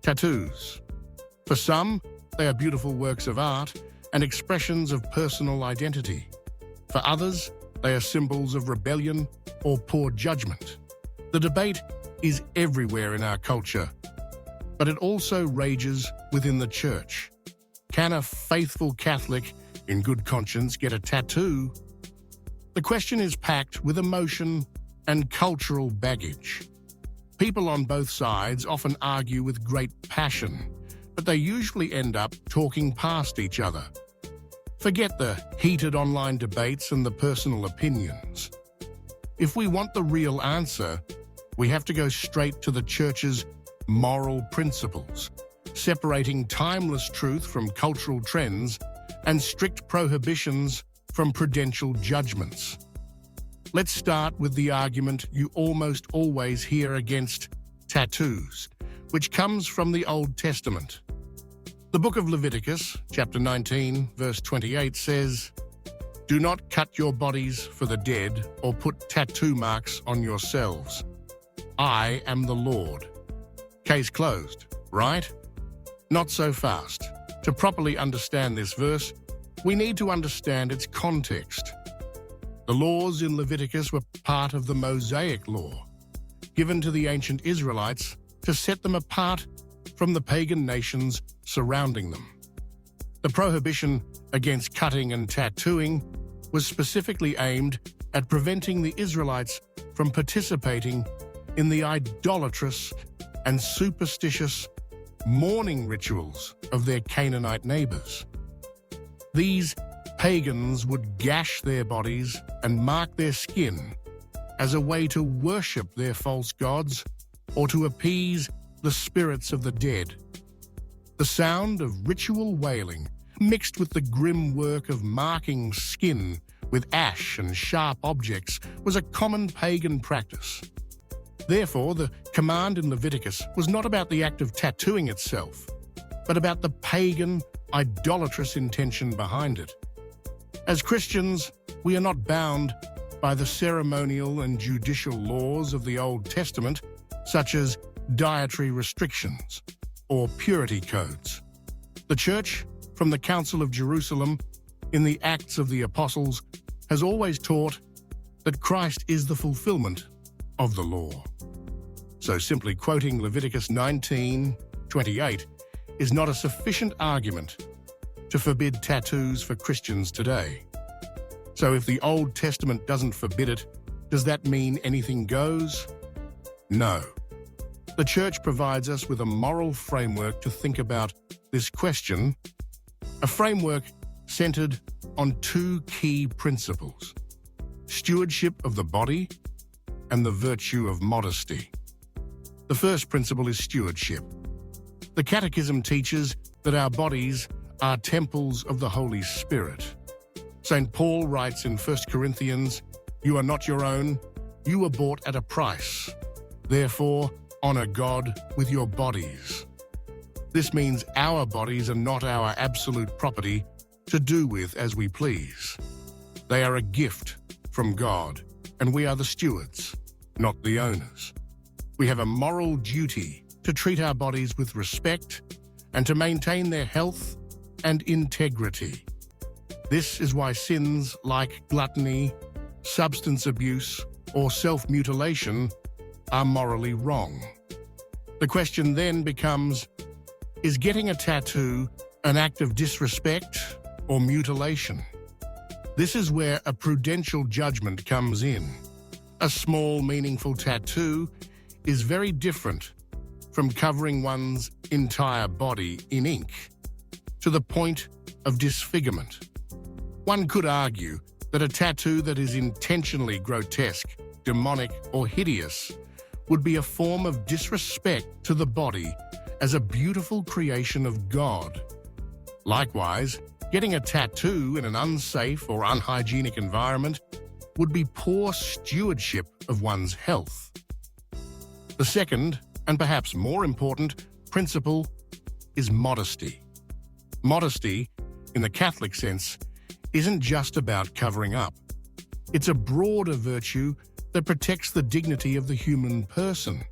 Tattoos. For some, they are beautiful works of art and expressions of personal identity. For others, they are symbols of rebellion or poor judgment. The debate is everywhere in our culture, but it also rages within the Church. Can a faithful Catholic in good conscience get a tattoo? The question is packed with emotion and cultural baggage. People on both sides often argue with great passion, but they usually end up talking past each other. Forget the heated online debates and the personal opinions. If we want the real answer, we have to go straight to the Church's moral principles, separating timeless truth from cultural trends and strict prohibitions from prudential judgments. Let's start with the argument you almost always hear against tattoos, which comes from the Old Testament. The book of Leviticus, chapter 19, verse 28 says, "Do not cut your bodies for the dead or put tattoo marks on yourselves. I am the Lord." Case closed, right? Not so fast. To properly understand this verse, we need to understand its context. The laws in Leviticus were part of the Mosaic law, given to the ancient Israelites to set them apart from the pagan nations surrounding them. The prohibition against cutting and tattooing was specifically aimed at preventing the Israelites from participating in the idolatrous and superstitious mourning rituals of their Canaanite neighbors. These pagans would gash their bodies and mark their skin as a way to worship their false gods or to appease the spirits of the dead. The sound of ritual wailing, mixed with the grim work of marking skin with ash and sharp objects, was a common pagan practice. Therefore, the command in Leviticus was not about the act of tattooing itself, but about the pagan, idolatrous intention behind it. As Christians, we are not bound by the ceremonial and judicial laws of the Old Testament, such as dietary restrictions or purity codes. The Church, from the Council of Jerusalem in the Acts of the Apostles, has always taught that Christ is the fulfillment of the law. So simply quoting Leviticus 19:28 is not a sufficient argument to forbid tattoos for Christians today. So if the Old Testament doesn't forbid it, does that mean anything goes? No. The Church provides us with a moral framework to think about this question, a framework centered on two key principles: stewardship of the body and the virtue of modesty. The first principle is stewardship. The Catechism teaches that our bodies are temples of the Holy Spirit. St. Paul writes in 1 Corinthians, "You are not your own, you were bought at a price. Therefore, honor God with your bodies." This means our bodies are not our absolute property to do with as we please. They are a gift from God, and we are the stewards, not the owners. We have a moral duty to treat our bodies with respect and to maintain their health and integrity. This is why sins like gluttony, substance abuse, or self-mutilation are morally wrong. The question then becomes, is getting a tattoo an act of disrespect or mutilation? This is where a prudential judgment comes in. A small, meaningful tattoo is very different from covering one's entire body in ink to the point of disfigurement. One could argue that a tattoo that is intentionally grotesque, demonic, or hideous would be a form of disrespect to the body as a beautiful creation of God. Likewise, getting a tattoo in an unsafe or unhygienic environment would be poor stewardship of one's health. The second, and perhaps more important, principle is modesty. Modesty, in the Catholic sense, isn't just about covering up. It's a broader virtue that protects the dignity of the human person.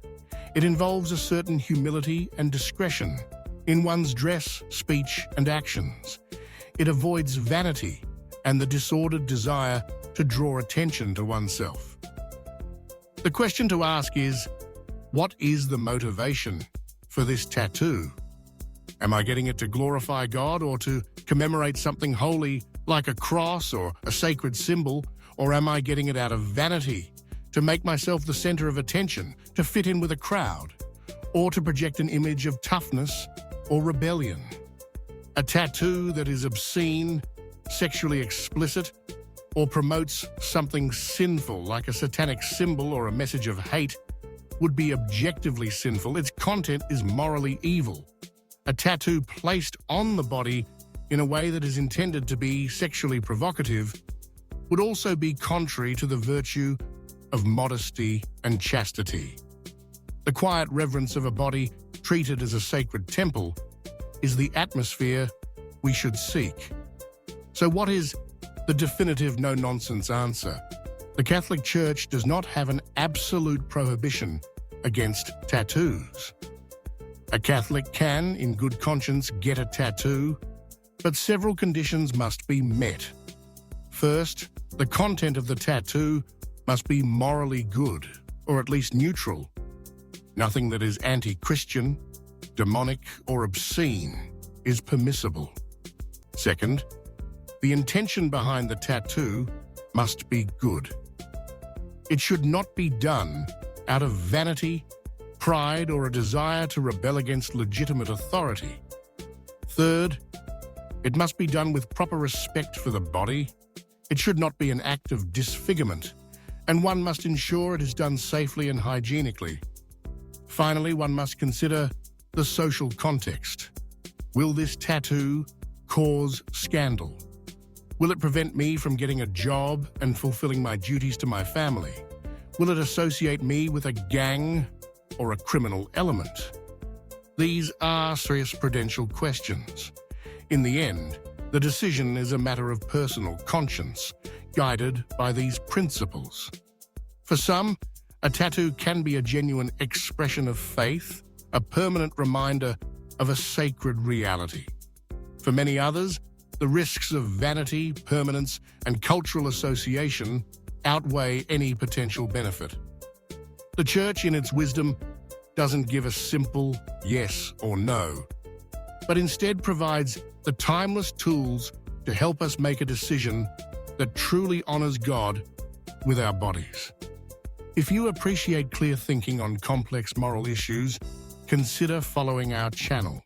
It involves a certain humility and discretion in one's dress, speech, and actions. It avoids vanity and the disordered desire to draw attention to oneself. The question to ask is, what is the motivation for this tattoo? Am I getting it to glorify God or to commemorate something holy like a cross or a sacred symbol? Or am I getting it out of vanity, to make myself the center of attention, to fit in with a crowd, or to project an image of toughness or rebellion? A tattoo that is obscene, sexually explicit, or promotes something sinful like a satanic symbol or a message of hate would be objectively sinful. Its content is morally evil. A tattoo placed on the body in a way that is intended to be sexually provocative would also be contrary to the virtue of modesty and chastity. The quiet reverence of a body treated as a sacred temple is the atmosphere we should seek. So what is the definitive no-nonsense answer? The Catholic Church does not have an absolute prohibition against tattoos. A Catholic can, in good conscience, get a tattoo, but several conditions must be met. First, the content of the tattoo must be morally good, or at least neutral. Nothing that is anti-Christian, demonic, or obscene is permissible. Second, the intention behind the tattoo must be good. It should not be done out of vanity, pride, or a desire to rebel against legitimate authority. Third, it must be done with proper respect for the body. It should not be an act of disfigurement, and one must ensure it is done safely and hygienically. Finally, one must consider the social context. Will this tattoo cause scandal? Will it prevent me from getting a job and fulfilling my duties to my family? Will it associate me with a gang or a criminal element? These are serious prudential questions. In the end, the decision is a matter of personal conscience, guided by these principles. For some, a tattoo can be a genuine expression of faith, a permanent reminder of a sacred reality. For many others, the risks of vanity, permanence, and cultural association outweigh any potential benefit. The Church, in its wisdom, doesn't give a simple yes or no, but instead provides the timeless tools to help us make a decision that truly honors God with our bodies. If you appreciate clear thinking on complex moral issues, consider following our channel.